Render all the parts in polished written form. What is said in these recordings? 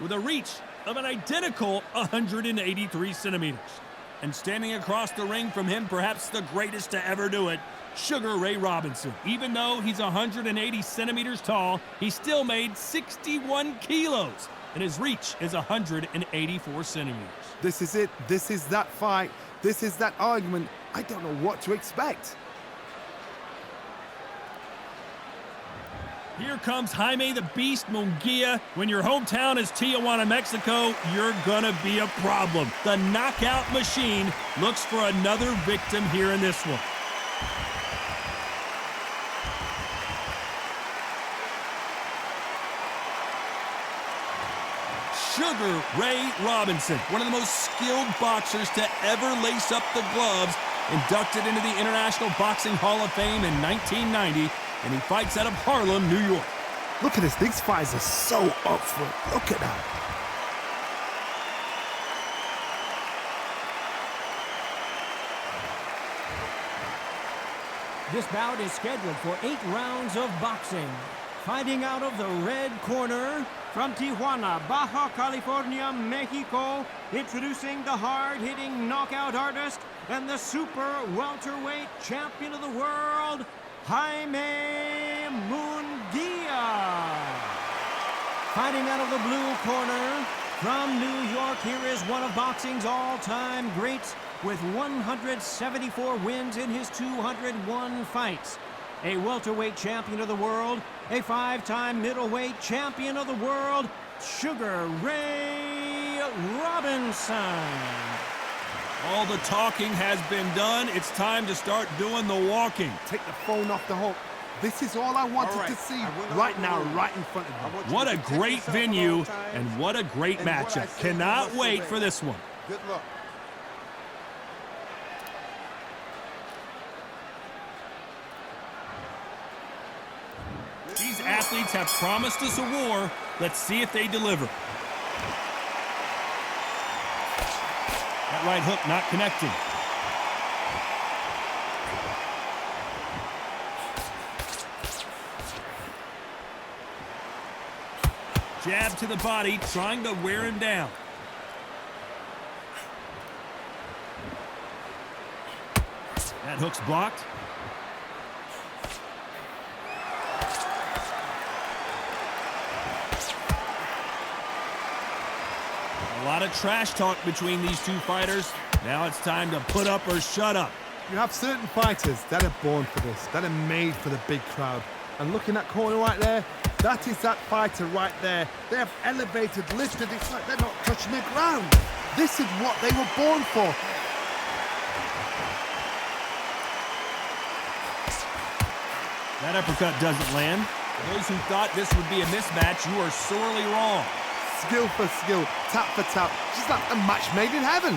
with a reach of an identical 183 centimeters. And standing across the ring from him, perhaps the greatest to ever do it, Sugar Ray Robinson. Even though he's 180 centimeters tall, he still made 61 kilos, and his reach is 184 centimeters. This is it. This is that fight. This is that argument. I don't know what to expect. Here comes Jaime the Beast Munguia. When your hometown is Tijuana, Mexico, you're gonna be a problem. The knockout machine looks for another victim here in this one. Sugar Ray Robinson, one of the most skilled boxers to ever lace up the gloves, inducted into the International Boxing Hall of Fame in 1990, and he fights out of Harlem, New York. Look at this. These fighters are so up for it. Look at that. This bout is scheduled for 8 rounds of boxing. Fighting out of the red corner, from Tijuana, Baja California, Mexico, introducing the hard-hitting knockout artist and the super welterweight champion of the world, Jaime Munguia. Fighting out of the blue corner, from New York, here is one of boxing's all-time greats with 174 wins in his 201 fights. A welterweight champion of the world, a 5-time middleweight champion of the world, Sugar Ray Robinson. All the talking has been done. It's time to start doing the walking. Take the phone off the hook. This is all I wanted to see right now, right in front of me. What a great venue and what a great matchup. Cannot wait for this one. Good luck. These athletes have promised us a war. Let's see if they deliver. That right hook not connecting. Jab to the body, trying to wear him down. That hook's blocked. A lot of trash talk between these two fighters. Now it's time to put up or shut up. You have certain fighters that are born for this, that are made for the big crowd. And look in that corner right there, that is that fighter right there. They have elevated, lifted, it's like they're not touching the ground. This is what they were born for. That uppercut doesn't land. For those who thought this would be a mismatch, you are sorely wrong. Skill for skill, tap for tap, just like a match made in heaven.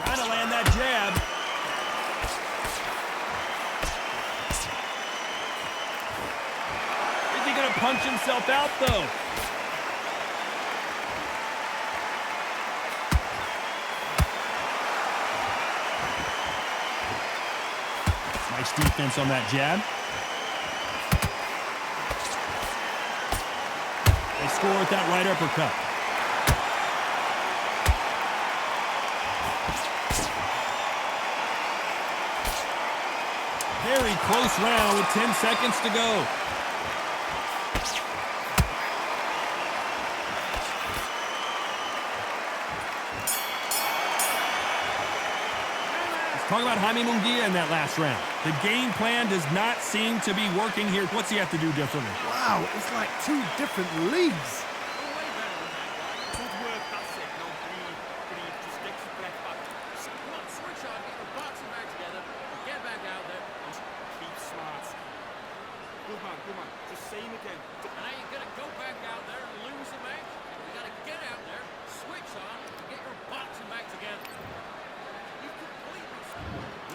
Trying to land that jab. Is he going to punch himself out, though? Nice defense on that jab. They score with that right uppercut. Very close round with 10 seconds to go. Talk about Jaime Munguia in that last round. The game plan does not seem to be working here. What's he have to do differently? Wow, it's like 2 different leagues. Good man. Just say him again. And ain't gonna go back out there and lose the match. You gotta get out there, switch on, and get your boxing back together.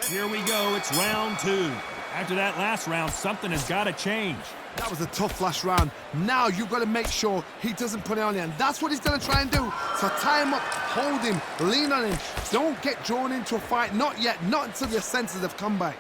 Here we go. It's round 2. After that last round, something has got to change. That was a tough last round. Now you've got to make sure he doesn't put it on you, and that's what he's going to try and do. So tie him up, hold him, lean on him. Don't get drawn into a fight. Not yet. Not until your senses have come back.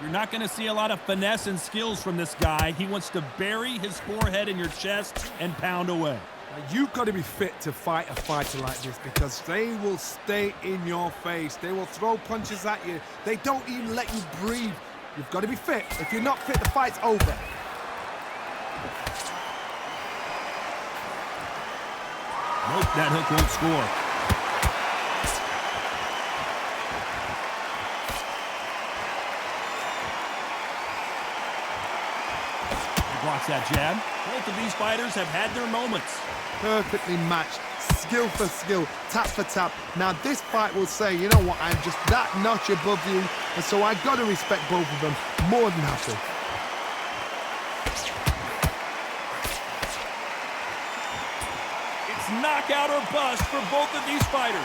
You're not going to see a lot of finesse and skills from this guy. He wants to bury his forehead in your chest and pound away. Now, you've got to be fit to fight a fighter like this because they will stay in your face. They will throw punches at you. They don't even let you breathe. You've got to be fit. If you're not fit, the fight's over. Nope, that hook won't score. He blocks that jab. Both of these fighters have had their moments. Perfectly matched, skill for skill, tap for tap. Now this fight will say, you know what, I'm just that notch above you, and so I've got to respect both of them more than happy. Knockout or bust for both of these fighters.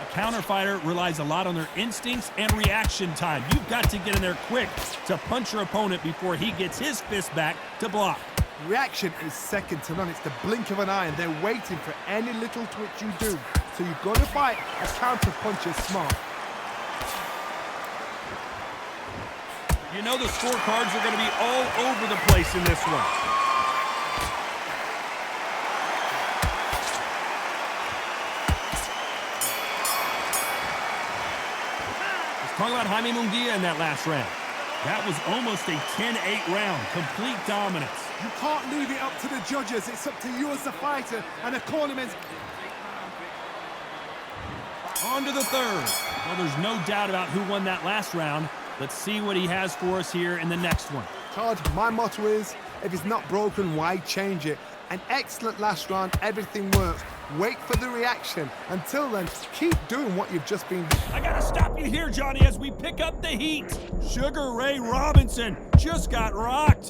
A counter fighter relies a lot on their instincts and reaction time. You've got to get in there quick to punch your opponent before he gets his fist back to block. Reaction is second to none. It's the blink of an eye, and they're waiting for any little twitch you do. So you've got to fight a counter puncher smart. You know the scorecards are going to be all over the place in this one. Let's talk about Jaime Munguia in that last round. That was almost a 10-8 round, complete dominance. You can't leave it up to the judges. It's up to you as the fighter and the cornerman. On to the third. Well, there's no doubt about who won that last round. Let's see what he has for us here in the next one. Todd, my motto is, if it's not broken, why change it? An excellent last round, everything works. Wait for the reaction. Until then, keep doing what you've just been doing. I gotta stop you here, Johnny, as we pick up the heat. Sugar Ray Robinson just got rocked.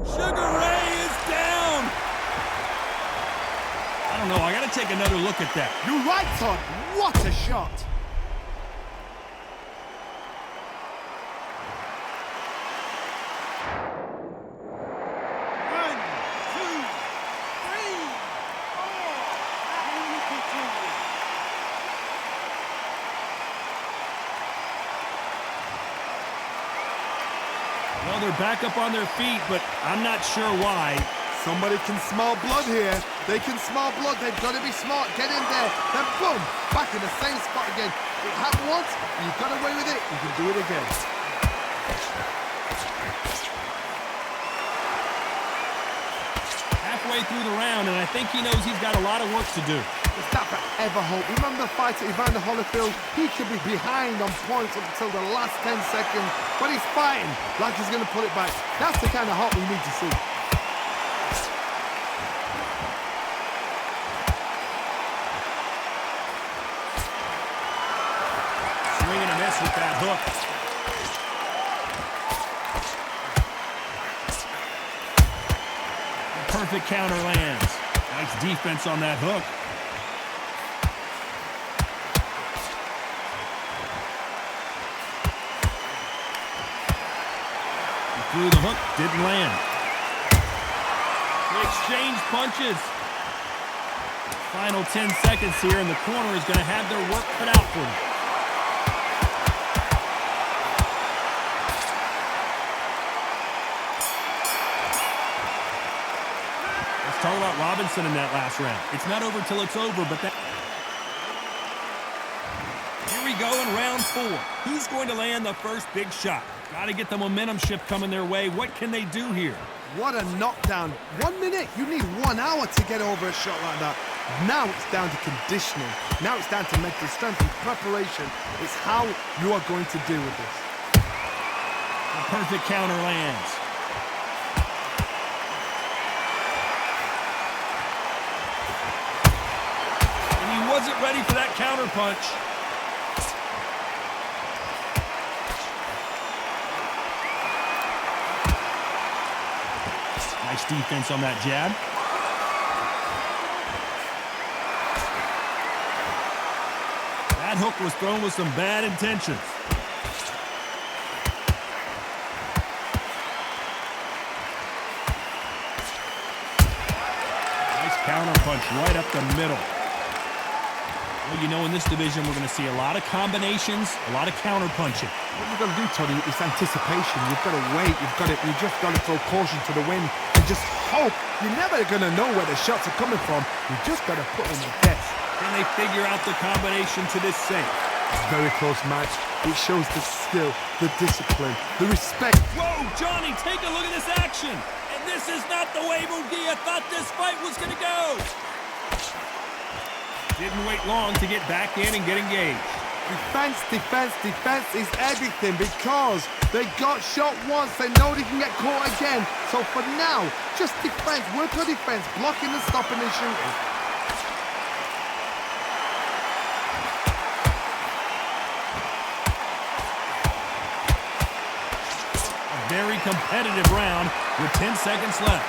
Sugar Ray is down. I don't know, I gotta take another look at that. You're right, Todd. What a shot. Well, they're back up on their feet, but I'm not sure why. Somebody can smell blood here. They can smell blood. They've got to be smart. Get in there. Then boom, back in the same spot again. It happened once. You got away with it. You can do it again. Halfway through the round, and I think he knows he's got a lot of work to do. Is that ever hope? Remember the fighter Evander Holyfield? He could be behind on points up until the last 10 seconds, but he's fighting like he's going to pull it back. That's the kind of hope we need to see. Swing and a miss with that hook. Perfect counter lands. Nice defense on that hook. He threw the hook, didn't land. They exchange punches. Final 10 seconds here, and the corner is going to have their work cut out for them. Talk about Robinson in that last round. It's not over till it's over, but that... Here we go in round 4. Who's going to land the first big shot? Got to get the momentum shift coming their way. What can they do here? What a knockdown. 1 minute. You need 1 hour to get over a shot like that. Now it's down to conditioning. Now it's down to mental strength and preparation. It's how you are going to deal with this. A perfect counter lands. Wasn't ready for that counter punch. Nice defense on that jab. That hook was thrown with some bad intentions. counter punch right up the middle. Well, you know, in this division, we're going to see a lot of combinations, a lot of counter punching. What you've got to do, Tony, is anticipation. You've got to wait. You just got to throw caution to the wind and just hope. You're never going to know where the shots are coming from. You just got to put in the test. Can they figure out the combination to this safe? Very close match. It shows the skill, the discipline, the respect. Whoa, Johnny, take a look at this action. And this is not the way Munguia thought this fight was going to go. Didn't wait long to get back in and get engaged. Defense, defense, defense is everything because they got shot once. They know they can get caught again. So for now, just defense, work on defense, blocking and stopping and shooting. A very competitive round with 10 seconds left.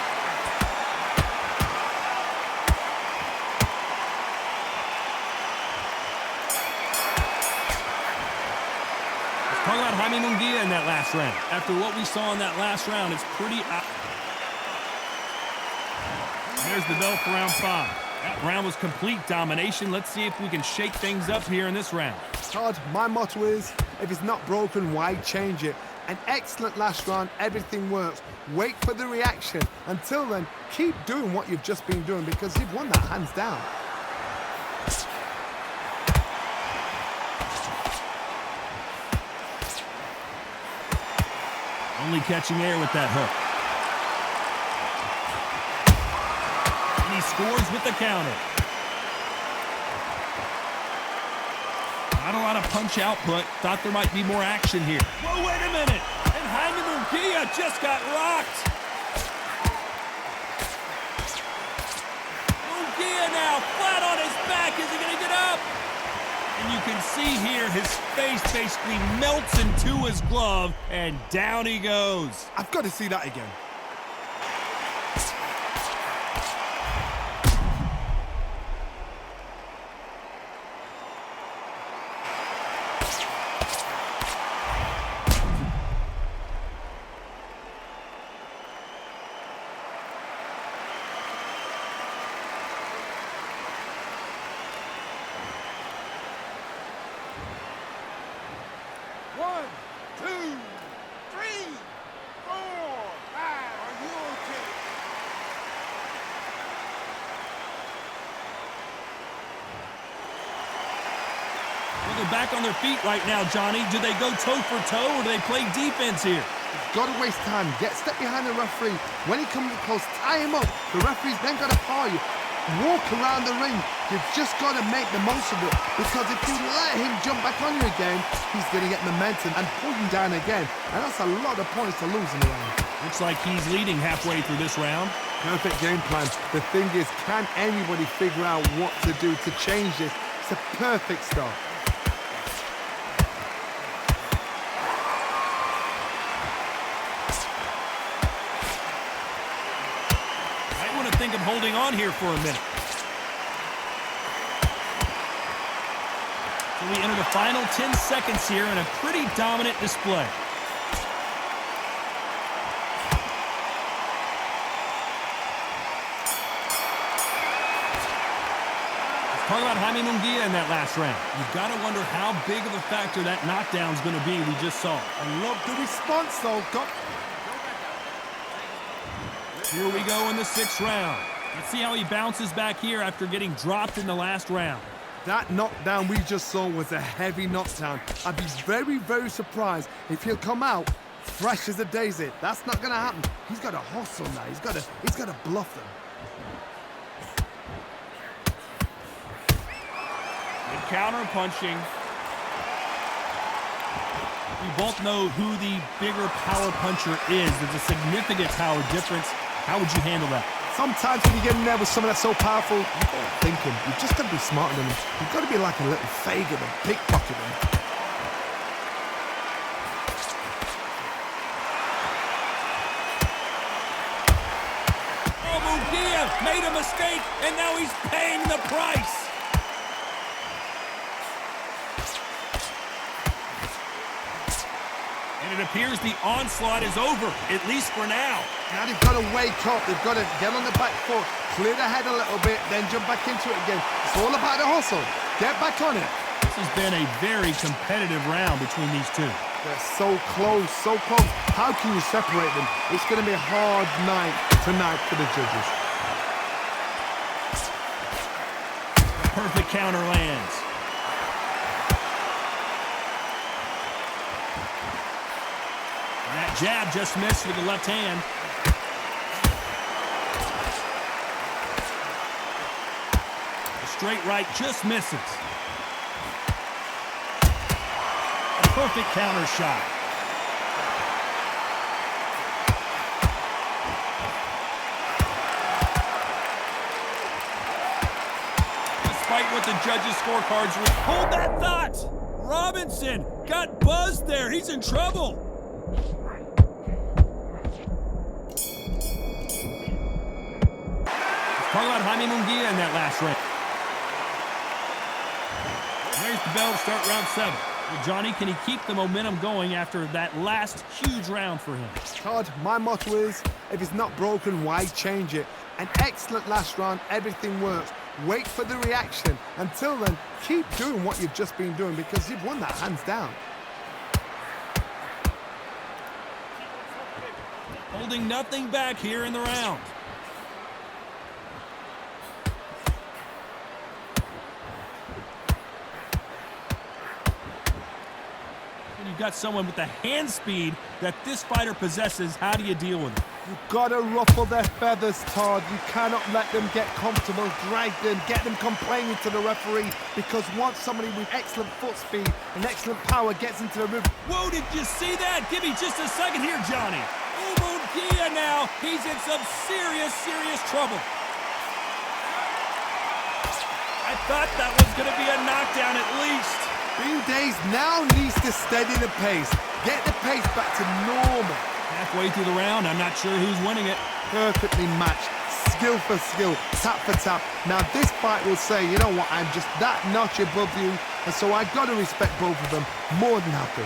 Talk about Jaime Munguia in that last round. After what we saw in that last round, it's pretty... There's the bell for round 5. That round was complete domination. Let's see if we can shake things up here in this round. Todd, my motto is, if it's not broken, why change it? An excellent last round, everything works. Wait for the reaction. Until then, keep doing what you've just been doing because you've won that hands down. Only catching air with that hook. And he scores with the counter. Not a lot of punch output. Thought there might be more action here. Whoa, wait a minute. And Jaime Munguia just got rocked. Munguia now flat on his back. Is he going to get up? And you can see here his face basically melts into his glove, and down he goes. I've got to see that again. They're back on their feet right now, Johnny. Do they go toe for toe or do they play defense here? You've got to waste time. Step behind the referee. When he comes close, tie him up. The referee's then got to foul you. Walk around the ring. You've just got to make the most of it. Because if you let him jump back on you again, he's going to get momentum and pull you down again. And that's a lot of points to lose in the round. Looks like he's leading halfway through this round. Perfect game plan. The thing is, can anybody figure out what to do to change this? It's a perfect start. Think of holding on here for a minute. So we enter the final 10 seconds here in a pretty dominant display. Let's talk about Jaime Munguia in that last round. You've got to wonder how big of a factor that knockdown's going to be we just saw. I love the response, though. Here we go in the 6th round. Let's see how he bounces back here after getting dropped in the last round. That knockdown we just saw was a heavy knockdown. I'd be very, very surprised if he'll come out fresh as a daisy. That's not going to happen. He's got to hustle now. He's got to bluff them. Good counter punching. We both know who the bigger power puncher is. There's a significant power difference. How would you handle that? Sometimes when you get in there with someone that's so powerful, you've got to think him. You've just got to be smarter than him. You've got to be like a little Fagin and pickpocket him. Oh, Munguia made a mistake, and now he's paying the price. And it appears the onslaught is over, at least for now. Now they've got to wake up. They've got to get on the back foot, clear the head a little bit, then jump back into it again. It's all about the hustle. Get back on it. This has been a very competitive round between these two. They're so close, so close. How can you separate them? It's going to be a hard night tonight for the judges. Perfect counter lands. That jab just missed with the left hand. The straight right just misses. A perfect counter shot. Despite what the judges' scorecards read. Hold that thought! Robinson got buzzed there. He's in trouble. Talk about Jaime Munguia in that last round. There's the bell to start round 7. Well, Johnny, can he keep the momentum going after that last huge round for him? Todd, my motto is, if it's not broken, why change it? An excellent last round, everything works. Wait for the reaction. Until then, keep doing what you've just been doing because you've won that hands down. Holding nothing back here in the round. You've got someone with the hand speed that this fighter possesses. How do you deal with it? You've got to ruffle their feathers, Todd. You cannot let them get comfortable, drag them, get them complaining to the referee, because once somebody with excellent foot speed and excellent power gets into the ring. Whoa, did you see that? Give me just a second here, Johnny. Munguia now, he's in some serious trouble. I thought that was going to be a knockdown at least. Bean Days now needs to steady the pace. Get the pace back to normal. Halfway through the round, I'm not sure who's winning it. Perfectly matched. Skill for skill. Tap for tap. Now this fight will say, you know what, I'm just that notch above you. And so I've got to respect both of them more than happy.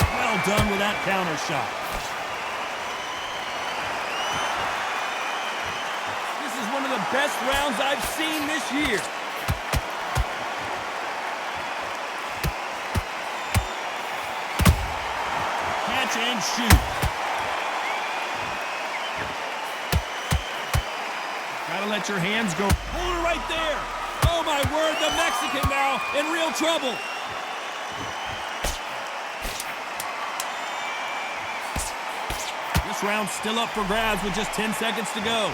Well done with that counter shot. This is one of the best rounds I've seen this year. And shoot. Gotta let your hands go. Hold it right there. Oh my word, the Mexican now in real trouble. This round's still up for grabs with just 10 seconds to go.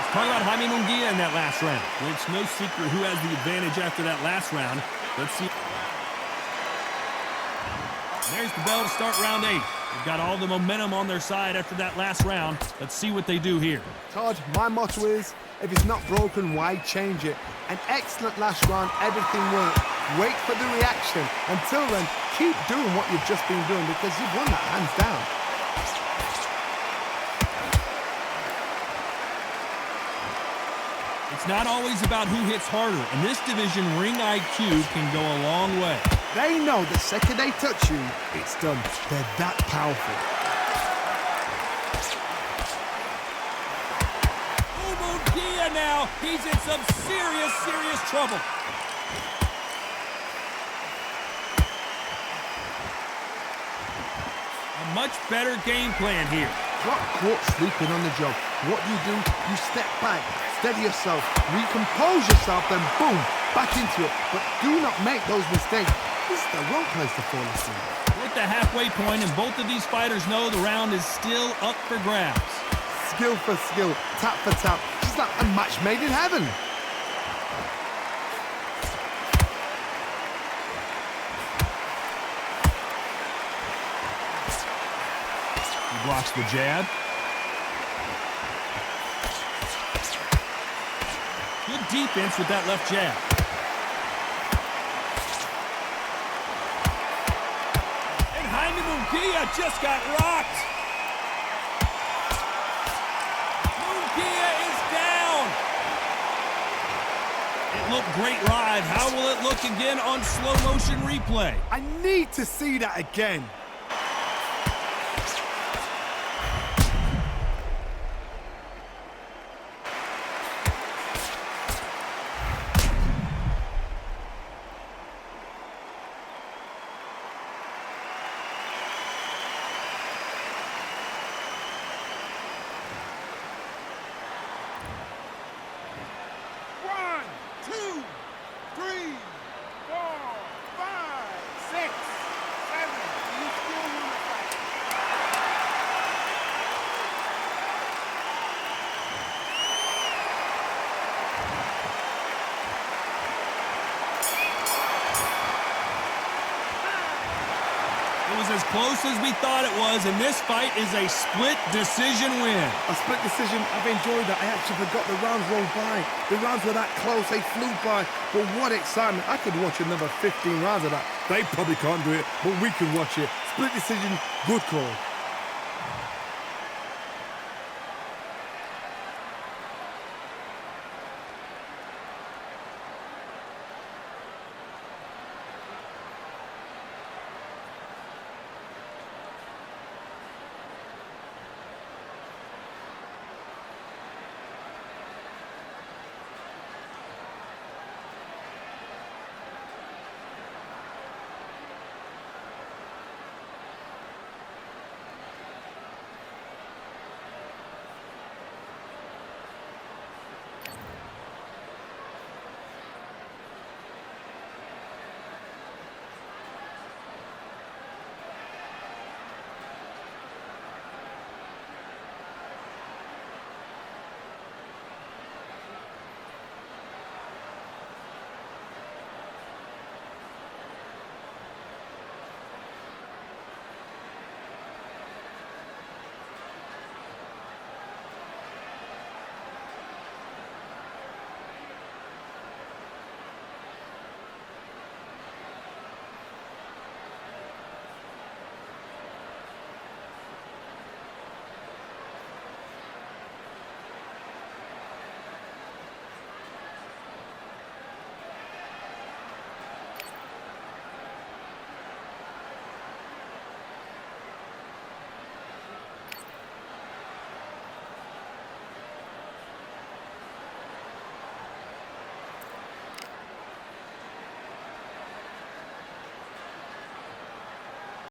Talk about Jaime Munguia in that last round. Well, it's no secret who has the advantage after that last round. Let's see. There's the bell to start round 8. They've got all the momentum on their side after that last round. Let's see what they do here. Todd, my motto is, if it's not broken, why change it? An excellent last round, everything works. Wait for the reaction. Until then, keep doing what you've just been doing because you've won that hands down. It's not always about who hits harder. In this division, ring IQ can go a long way. They know the second they touch you, it's done. They're that powerful. Munguia now, he's in some serious trouble. A much better game plan here. Got caught sleeping on the job. What do? You step back, steady yourself, recompose yourself, then boom, back into it. But do not make those mistakes. This is the wrong place to fall asleep. We're at the halfway point, and both of these fighters know the round is still up for grabs. Skill for skill, tap for tap, just like a match made in heaven. He blocks the jab. Good defense with that left jab. And Jaime Munguia just got rocked. Munguia is down. looked great live. How will it look again on slow motion replay? I need to see that again. It was as close as we thought it was, and this fight is a split decision win. A split decision, I've enjoyed that. I actually forgot the rounds rolled by. The rounds were that close, they flew by. But what excitement. I could watch another 15 rounds of that. They probably can't do it, but we can watch it. Split decision, good call.